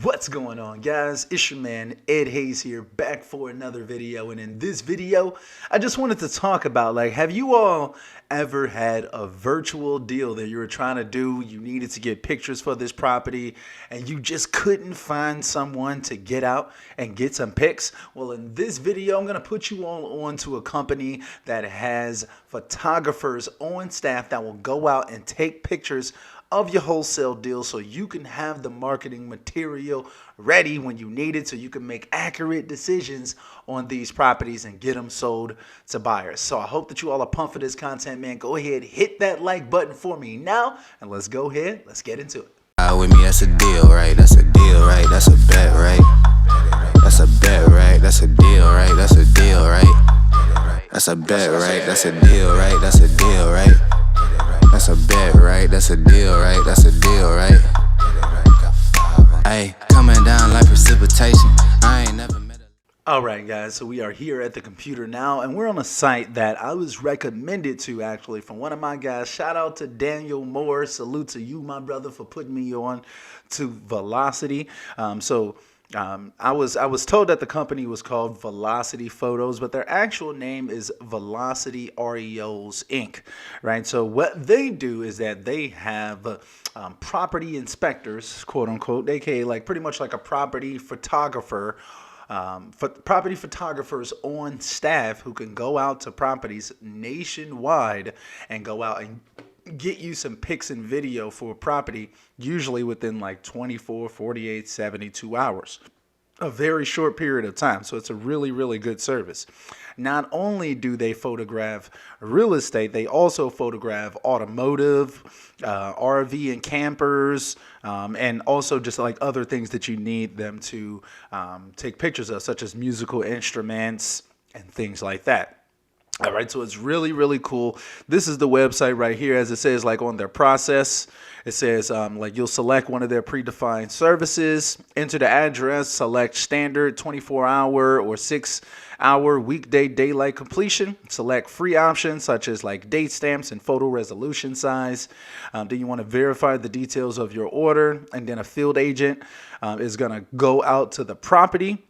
What's going on, guys? It's your man Ed Hayes here, back for another video. And in this video, I just wanted to talk about, have you all ever had a virtual deal that you were trying to do? You needed to get pictures for this property and you just couldn't find someone to get out and get some pics? Well, in this video, I'm going to put you all on to a company that has photographers on staff that will go out and take pictures of your wholesale deal so you can have the marketing material ready when you need it, so you can make accurate decisions on these properties and get them sold to buyers. So I hope that you all are pumped for this content, man. Go ahead, hit that like button for me now, and let's go ahead, let's get into it. With me, that's a deal, right? That's a deal, right? That's a bet, right? That's a bet, right? That's a deal, right? That's a deal, right? That's a bet, right? That's a deal, right? That's a deal, right? That's a bet, right? That's a deal, right? That's a deal, right? Ay, coming down like precipitation. I ain't never met a... All right, guys, so we are here at the computer now, and we're on a site that I was recommended to, actually, from one of my guys. Shout out to Daniel Moore. Salute to you, my brother, for putting me on to Velocity. I was told that the company was called Velocity Photos, but their actual name is Velocity REOs Inc. Right? So what they do is that they have property inspectors, quote unquote, aka pretty much like a property photographer. Property photographers on staff who can go out to properties nationwide and go out and get you some pics and video for a property, usually within 24, 48, 72 hours. A very short period of time. So it's a really, really good service. Not only do they photograph real estate, they also photograph automotive, RV and campers, and also just other things that you need them to take pictures of, such as musical instruments and things like that. All right, so it's really, really cool. This is the website right here, as it says, on their process. It says, you'll select one of their predefined services, enter the address, select standard 24-hour or 6-hour weekday daylight completion, select free options such as date stamps and photo resolution size. Then you want to verify the details of your order, and then a field agent is going to go out to the property.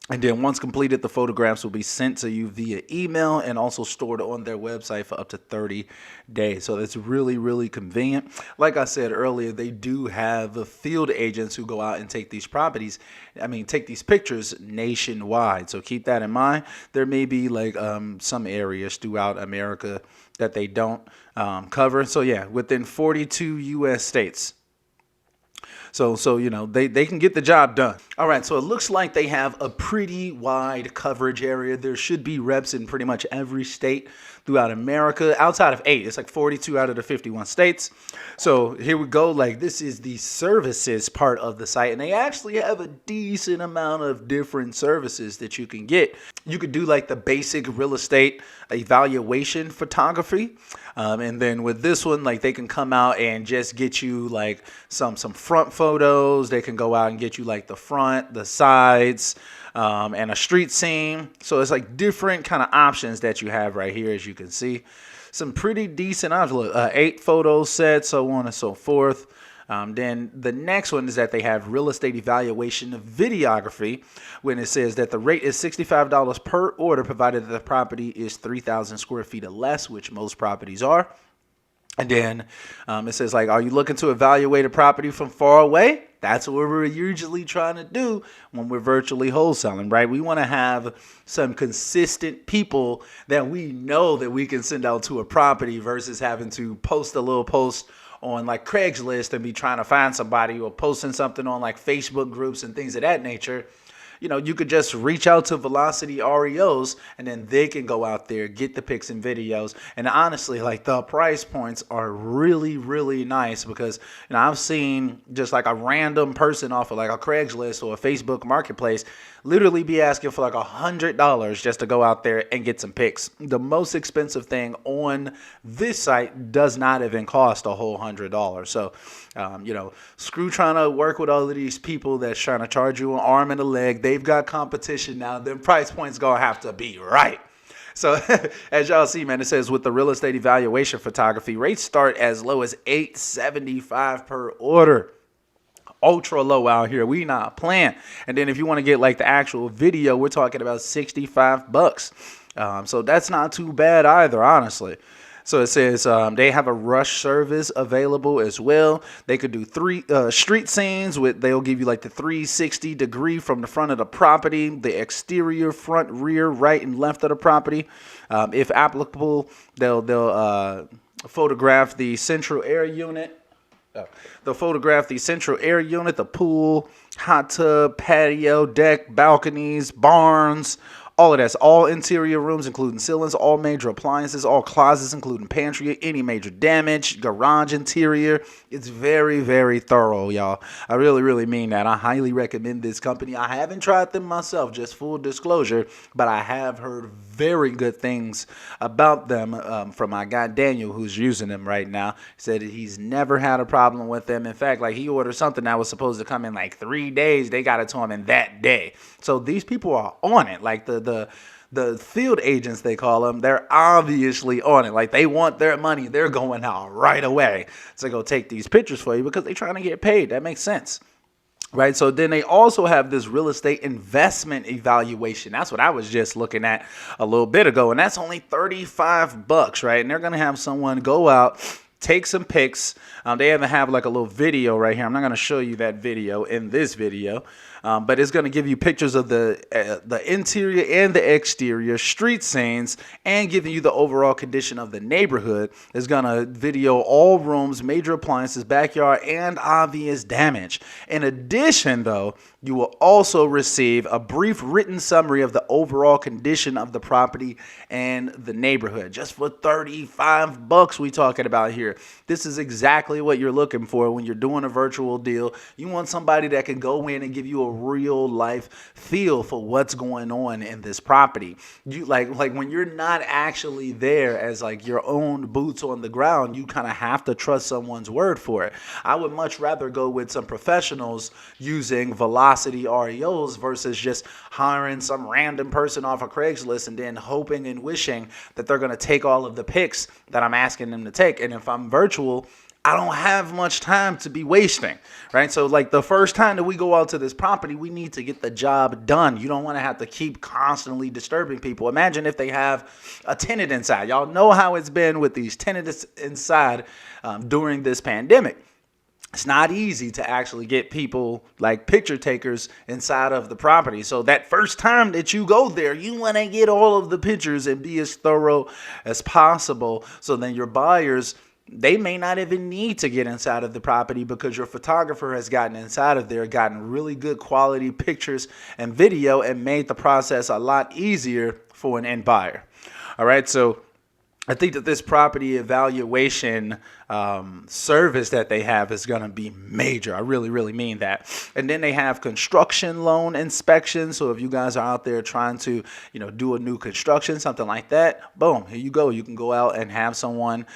And then once completed, the photographs will be sent to you via email and also stored on their website for up to 30 days. So that's really, really convenient. Like I said earlier, they do have field agents who go out and take these take these pictures nationwide. So keep that in mind. There may be some areas throughout America that they don't cover. So yeah, within 42 U.S. states. So they can get the job done. All right, so it looks like they have a pretty wide coverage area. There should be reps in pretty much every state throughout America, outside of 8. It's 42 out of the 51 states. So here we go. This is the services part of the site, and they actually have a decent amount of different services that you can get. You could do the basic real estate evaluation photography. And then with this one, they can come out and just get you some front photos. They can go out and get you the front, the sides, and a street scene. So it's different kind of options that you have right here, as you can see. Some pretty decent options. Look, 8 photo sets, so on and so forth. Then the next one is that they have real estate evaluation of videography, when it says that the rate is $65 per order, provided that the property is 3,000 square feet or less, which most properties are. And then it says, are you looking to evaluate a property from far away? That's what we're usually trying to do when we're virtually wholesaling, right? We want to have some consistent people that we know that we can send out to a property versus having to post a little post on Craigslist and be trying to find somebody, or posting something on Facebook groups and things of that nature. You could just reach out to Velocity REOs, and then they can go out there, get the pics and videos. And honestly, the price points are really, really nice, because I've seen just a random person off of a Craigslist or a Facebook marketplace literally be asking for $100 just to go out there and get some pics. The most expensive thing on this site does not even cost a whole $100. So, screw trying to work with all of these people that's trying to charge you an arm and a leg. They've got competition now. Them price points gonna have to be right. So as y'all see, man, it says with the real estate evaluation photography, rates start as low as $875 per order. ultra low out here. We not playing. And then if you want to get like the actual video, we're talking about $65. So that's not too bad either, honestly. So it says they have a rush service available as well. They could do 3 street scenes with, they'll give you like the 360 degree from the front of the property, the exterior, front, rear, right, and left of the property. If applicable, they'll photograph the central air unit. They'll photograph the central air unit, the pool, hot tub, patio, deck, balconies, barns, all of that's all interior rooms, including ceilings, all major appliances, all closets, including pantry, any major damage, garage interior. It's very, very thorough, y'all. I really, really mean that. I highly recommend this company. I haven't tried them myself, just full disclosure, but I have heard very good things about them from my guy Daniel, who's using them right now. He said that he's never had a problem with them. In fact, like he ordered something that was supposed to come in like 3 days. They got it to him in that day. So these people are on it. Like the field agents, they call them, they're obviously on it. Like they want their money. They're going out right away to go take these pictures for you because they're trying to get paid. That makes sense. Right. So then they also have this real estate investment evaluation. That's what I was just looking at a little bit ago. And that's only $35. Right. And they're going to have someone go out, take some pics. They even have like a little video right here. I'm not going to show you that video in this video, but it's going to give you pictures of the interior and the exterior, street scenes, and giving you the overall condition of the neighborhood. It's going to video all rooms, major appliances, backyard, and obvious damage. In addition, though, you will also receive a brief written summary of the overall condition of the property and the neighborhood. Just for $35 we talking about here. This is exactly what you're looking for when you're doing a virtual deal. You want somebody that can go in and give you a real life feel for what's going on in this property. You like when you're not actually there as like your own boots on the ground, you kind of have to trust someone's word for it. I would much rather go with some professionals using Velocity REOs versus just hiring some random person off of Craigslist and then hoping and wishing that they're going to take all of the pics that I'm asking them to take. And if I'm virtual, I don't have much time to be wasting, right? So like the first time that we go out to this property, we need to get the job done. You don't want to have to keep constantly disturbing people. Imagine if they have a tenant inside. Y'all know how it's been with these tenants inside during this pandemic. It's not easy to actually get people like picture takers inside of the property. So that first time that you go there, you want to get all of the pictures and be as thorough as possible. So then your buyers, they may not even need to get inside of the property because your photographer has gotten inside of there, gotten really good quality pictures and video, and made the process a lot easier for an end buyer. All right, so I think that this property evaluation service that they have is going to be major. I really, really mean that. And then they have construction loan inspection. So if you guys are out there trying to, do a new construction, something like that, boom, here you go. You can go out and have someone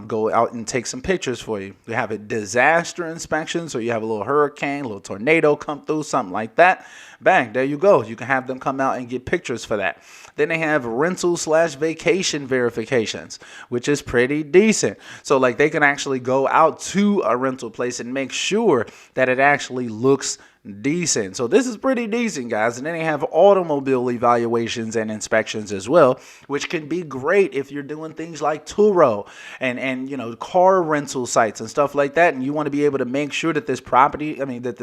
go out and take some pictures for you. You have a disaster inspection. So you have a little hurricane, a little tornado come through, something like that. Bang, there you go. You can have them come out and get pictures for that. Then they have rental/vacation verifications, which is pretty decent. So like they can actually go out to a rental place and make sure that it actually looks decent. So this is pretty decent, guys. And then they have automobile evaluations and inspections as well, which can be great if you're doing things like Turo and car rental sites and stuff like that. And you want to be able to make sure that this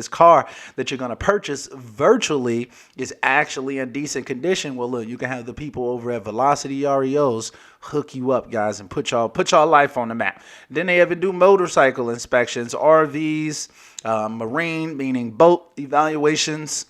car that you're going to purchase virtually is actually in decent condition. Well, look, you can have the people over at Velocity REOs hook you up, guys, and put y'all life on the map. Then they even do motorcycle inspections, RVs, marine, meaning boat evaluations,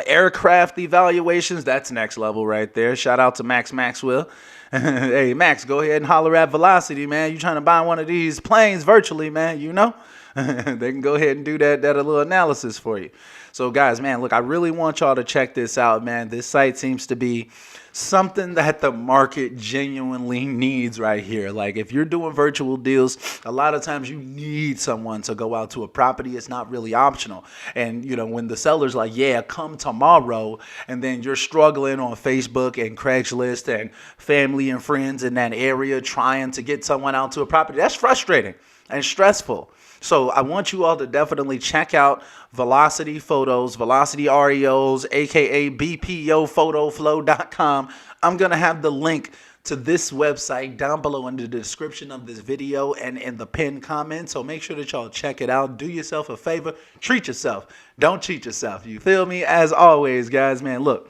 aircraft evaluations. That's next level right there. Shout out to Max Maxwell. Hey, Max, go ahead and holler at Velocity, man. You trying to buy one of these planes virtually, man, they can go ahead and do that little analysis for you. So, guys, man, look, I really want y'all to check this out, man. This site seems to be something that the market genuinely needs right here. Like if you're doing virtual deals, a lot of times you need someone to go out to a property. It's not really optional. And when the seller's like, yeah, come tomorrow, and then you're struggling on Facebook and Craigslist and family and friends in that area trying to get someone out to a property, that's frustrating. and stressful. So I want you all to definitely check out Velocity Photos, Velocity REOs, aka BPOphotoflow.com. I'm going to have the link to this website down below in the description of this video and in the pinned comment. So make sure that y'all check it out. Do yourself a favor. Treat yourself. Don't cheat yourself. You feel me? As always, guys, man, look,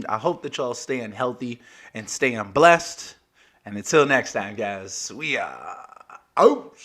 I hope that y'all staying healthy and staying blessed. And until next time, guys, we are out.